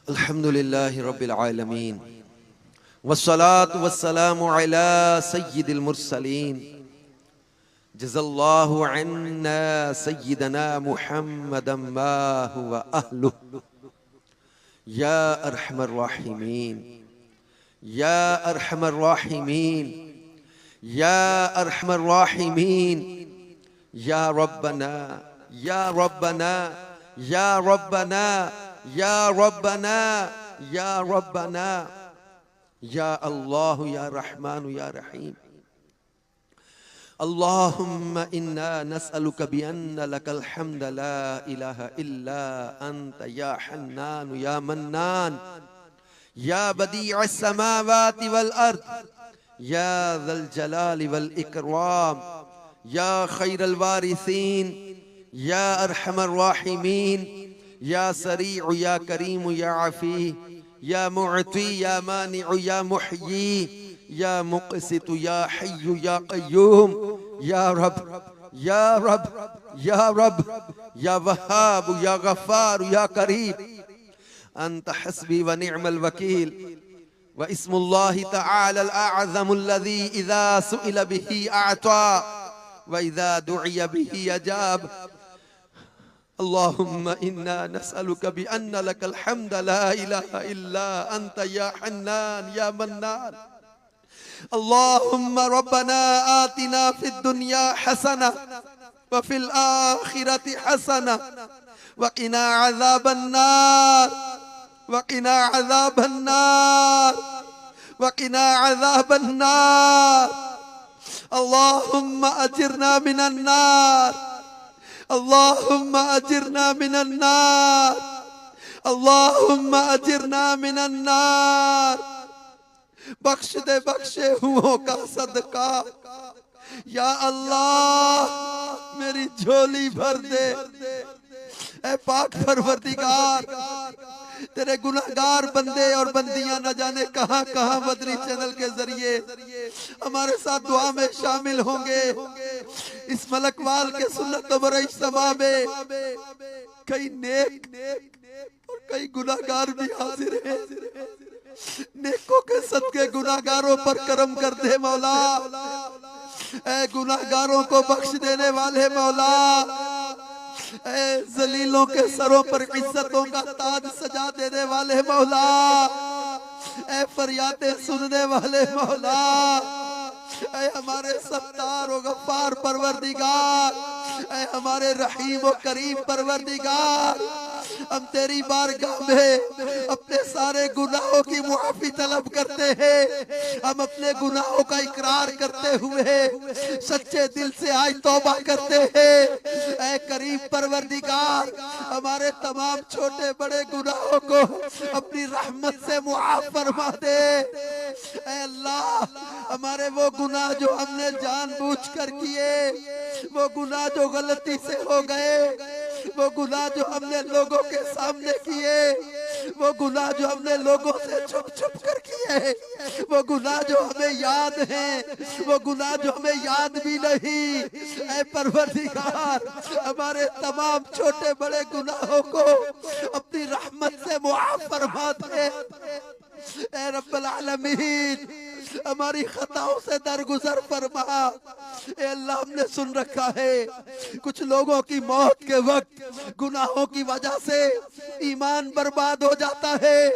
الحمد لله رب العالمين والصلاة والسلام على سيد المرسلين جزا الله عنا سيدنا محمدا ما هو أهله يا أرحم الراحمين يا أرحم الراحمين يا أرحم الراحمين يا ربنا يا ربنا يا ربنا يا ربنا يا ربنا يا الله يا رحمن يا رحيم اللهم إنا نسألك بأن لك الحمد لا إله إلا أنت يا حنان يا منان يا بديع السماوات والأرض يا ذا الجلال والإكرام يا خير الوارثين يا أرحم الراحمين يا سريع يا كريم يا عفي يا معطي يا مانع يا محيي يا مقسط يا حي يا قيوم يا رب يا رب يا رب يا وهاب يا غفار يا كريم أنت حسبي ونعم الوكيل واسم الله تعالى الأعظم الذي إذا سئل به أعطى وإذا دعي به أجاب اللهم إنا نسألك بأن لك الحمد لا إله إلا أنت يا حنان يا منان اللهم ربنا آتنا في الدنيا حسنة وفي الآخرة حسنة وقنا عذاب النار وقنا عذاب النار وقنا عذاب النار اللهم أجرنا من النار اللهم أجرنا من النار اللهم أجرنا من النار بخش دے بخشے ہوں کا صدقہ یا اللہ میری جھولی بھر دے اے پاک پروردگار تیرے گناہگار بندے اور بندیاں نہ جانے کہاں کہاں مدنی چینل کے ذریعے ہمارے ساتھ دعا میں شامل ہوں گے اس ملکوال کے سنت و اجتماع میں کئی نیک اور کئی گناہگار بھی حاضر ہیں نیکوں کے صدقے گناہگاروں پر کرم کر دے مولا اے گناہگاروں کو بخش دینے والے مولا اے ذلیلوں کے سروں پر عزتوں کا تاج سجا دینے والے مولا اے فریادیں سننے والے مولا اے ہمارے ستار و غفار پروردگار اے ہمارے رحیم و کریم پروردگار ہم تیری بارگاہ میں اپنے سارے گناہوں کی معافی طلب کرتے ہیں ہم اپنے گناہوں کا اقرار کرتے ہوئے سچے دل سے آج توبہ کرتے ہیں اے کریم پروردگار ہمارے تمام چھوٹے بڑے گناہوں کو اپنی رحمت سے معاف فرما دے اے اللہ ہمارے وہ گناہ جو ہم نے جان بوجھ کر کیے وہ گناہ جو غلطی سے ہو گئے وہ گناہ جو ہم نے لوگوں کے سامنے کیے وہ گناہ جو ہم نے لوگوں سے چھپ چھپ کر کیے وہ گناہ جو ہمیں یاد ہیں وہ گناہ جو ہمیں یاد بھی نہیں اے پروردگار ہمارے تمام چھوٹے بڑے گناہوں کو اپنی رحمت سے معاف فرما دے اے رب العالمین ہماری خطاؤں سے درگزر فرما اے اللہ ہم نے سن رکھا ہے کچھ لوگوں کی موت کے وقت گناہوں کی وجہ سے ایمان برباد ہو جاتا ہے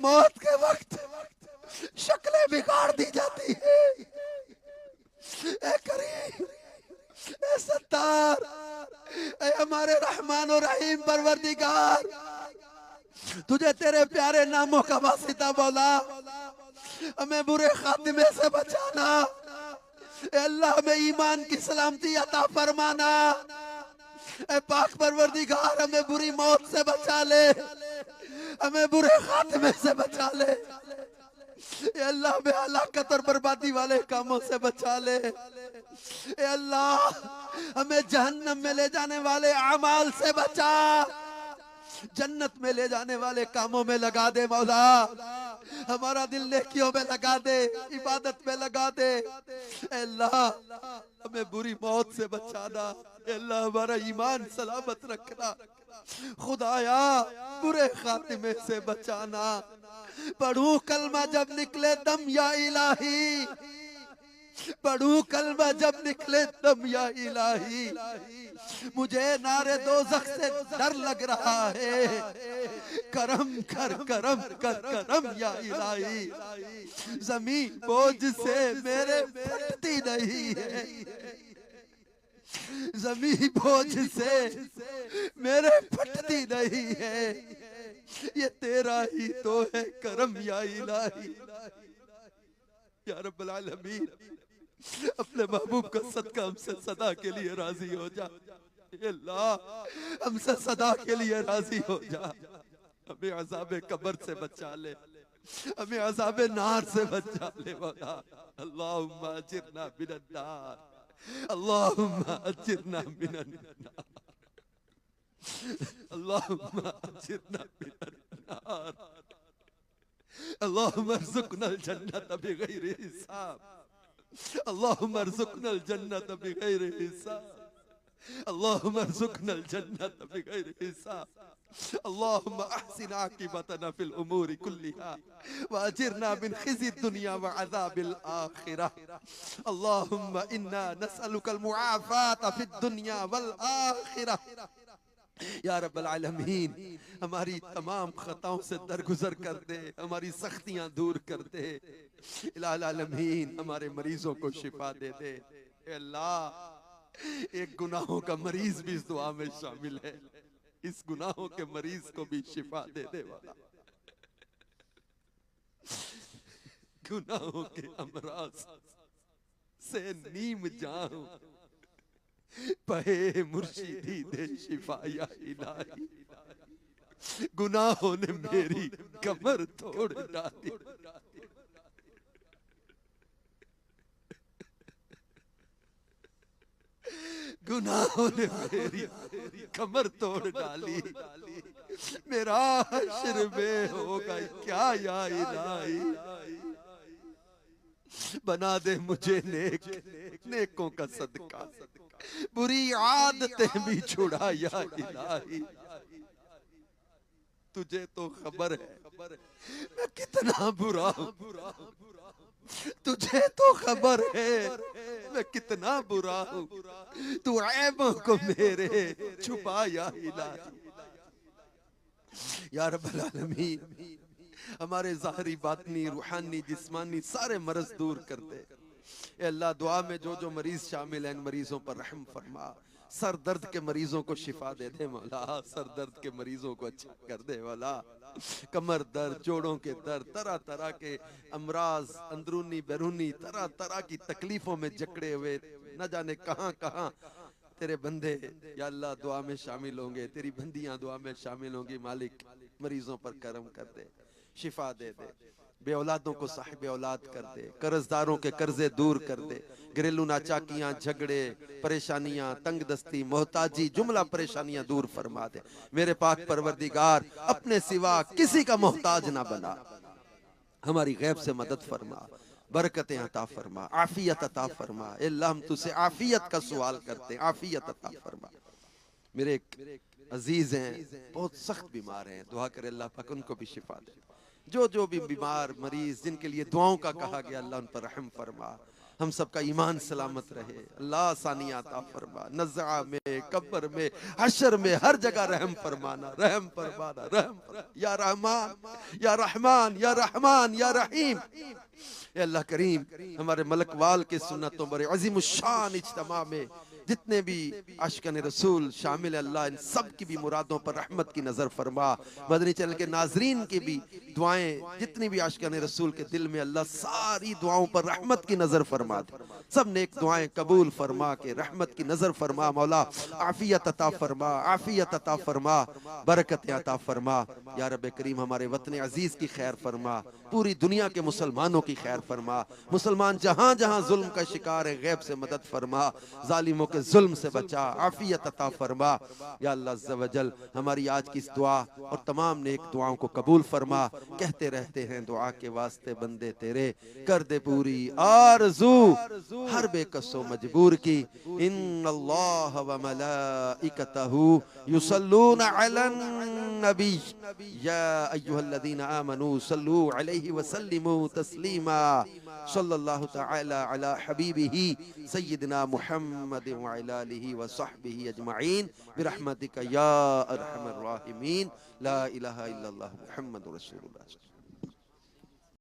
موت کے وقت شکلیں بگاڑ دی جاتی ہے اے کریم اے ستار اے ہمارے رحمان و رحیم پروردگار تجھے تیرے پیارے ناموں کا واسطہ مولا ہمیں برے خاتمے سے بچانا اے اللہ ہمیں ایمان کی سلامتی عطا فرمانا اے پاک پروردگار ہمیں بری موت سے بچا لے ہمیں برے خاتمے سے بچا لے اے اللہ ہمیں ہلاکت اور بربادی والے کاموں سے بچا لے اے اللہ ہمیں جہنم میں لے جانے والے اعمال سے بچا جنت میں لے جانے والے کاموں میں لگا دے مولا ہمارا دل نیکیوں میں لگا دے عبادت میں لگا دے اے اللہ ہمیں بری موت سے بچانا اے اللہ ہمارا ایمان سلامت رکھنا خدایا برے خاتمے سے بچانا، پڑھوں کلمہ جب نکلے دم یا الہی، پڑھوں کلمہ جب نکلے دم یا الہی، مجھے نارے دوزخ سے ڈر لگ رہا ہے، کرم کر کرم کر کرم یا الہی، زمین بوجھ سے میرے پھٹتی نہیں ہے، زمین بوجھ سے میرے پھٹتی نہیں ہے، یہ تیرا ہی تو ہے کرم یا الہی۔ یا رب العالمین اپنے محبوب کا صدقہ ہم سے صدا کے لیے راضی ہو جا، اے اللہ ہم سے صدا کے لیے راضی ہو جا، ہمیں عذاب قبر سے بچا لے، ہمیں عذاب نار سے بچا لے مولا۔ اللہم اجرنا من النار، اللہم اجرنا من النار، اللہم اجرنا من النار، اللہم ارزقنا الجنت بغیر حساب، اللہم ارزقنا الجنت بغیر حساب، اللہم ارزقنا الجنت بغیر حساب، اللہم احسن عاقبتنا فی الامور کلہا واجرنا من خزی الدنیا وعذاب الآخرہ، اللہم انا نسألک المعافاة فی الدنیا والآخرہ۔ یا رب العالمین ہماری تمام خطاؤں سے درگزر کر دے، ہماری سختیاں دور کر دے، الہ العالمین ہمارے مریضوں کو شفا دے دے۔ اے اللہ ایک گناہوں کا مریض بھی اس دعا میں شامل ہے، اس گناہوں کے مریض کو بھی شفا دے دے والا، گناہوں کے امراض سے نیم جاؤں پہے مرشدی دے شفا یا الہی، گناہوں نے میری کمر توڑ ڈالی، گناہوں نے میری کمر توڑ ڈالی، میرا حشر میں ہوگا کیا یا الہی، بنا دے مجھے نیک، نیکوں کا صدقہ، بری عادتیں بھی چھڑا یا الہی، تجھے تو خبر ہے میں کتنا برا ہوں، تجھے تو خبر ہے میں کتنا برا ہوں، تو عیبوں کو میرے چھپا یا الہی۔ یا رب العالمین ہمارے ظاہری باطنی روحانی جسمانی سارے مرض دور کر دے، اے اللہ دعا میں جو جو مریض شامل ہیں ان مریضوں پر رحم فرما، سر درد کے مریضوں کو شفا دے دے مولا، سر درد کے مریضوں کو اچھا کر دے مولا، کمر درد، جوڑوں کے درد، طرح طرح کے امراض اندرونی بیرونی طرح طرح کی تکلیفوں میں جکڑے ہوئے نہ جانے کہاں کہاں تیرے بندے یا اللہ دعا میں شامل ہوں گے، تیری بندیاں دعا میں شامل ہوں گی، مالک مریضوں پر کرم کر دے، شفا دے دے، بے اولادوں کو صاحب اولاد کر دے، قرضداروں کے قرضے دور کر دے، گھریلو ناچاکیاں، جھگڑے، پریشانیاں، تنگ دستی، محتاجی، جملہ پریشانیاں دور فرما دے، میرے پاک پروردگار اپنے سوا کسی کا محتاج نہ بنا، ہماری غیب سے مدد فرما، برکتیں عطا فرما، عافیت عطا فرما، اے اللہ ہم تجھ سے عافیت کا سوال کرتے ہیں، عافیت عطا فرما۔ میرے ایک عزیز ہیں بہت سخت بیمار ہیں، دعا کرے اللہ پاک ان کو بھی شفا دے، جو بھی بیمار مریض جن کے لیے دعاؤں کا کہا گیا اللہ ان پر رحم فرما، ہم سب کا ایمان سلامت رہے، اللہ آسانی عطا فرما، نزعہ میں، قبر میں، حشر میں، ہر جگہ رحم فرمانا، رحم فرمانا، رحم فرمانا، یا رحمان یا رحمان یا رحمان یا رحیم۔ اے اللہ کریم ہمارے ملک وال کے سنتوں بڑے عظیم الشان اجتماع میں جتنے بھی عاشقان رسول شامل ہے اللہ ان سب کی بھی مرادوں پر رحمت کی نظر فرما، مدنی چینل کے ناظرین کی بھی دعائیں جتنی بھی عاشقان رسول کے دل میں اللہ ساری دعاؤں پر رحمت کی نظر فرما دے، سب نیک دعائیں قبول فرما کے رحمت کی نظر فرما مولا، عافیت عطا فرما، عافیت عطا فرما، برکت عطا فرما، یا رب کریم ہمارے وطن عزیز کی خیر فرما، پوری دنیا کے مسلمانوں کی خیر فرما، مسلمان جہاں جہاں ظلم کا شکار ہے غیب سے مدد فرما، ظالموں کے کے ظلم سے بچا، عافیت عطا فرما۔ یا اللہ عز و جل ہماری آج کی اس دعا اور تمام نیک دعاؤں کو قبول فرما۔ کہتے رہتے ہیں دعا کے واسطے بندے تیرے، کر دے پوری آرزو ہر بے کس و مجبور کی۔ ان اللہ و ملائکتہ یصلون علی النبی یا ایہا الذین آمنوا صلوا علیہ وسلموا تسلیما۔ صلی اللہ تعالی علی حبیبہ سیدنا محمد وعلی آلہ وصحبہ اجمعین برحمتک یا ارحم الراحمین۔ لا الہ الا اللہ محمد رسول اللہ۔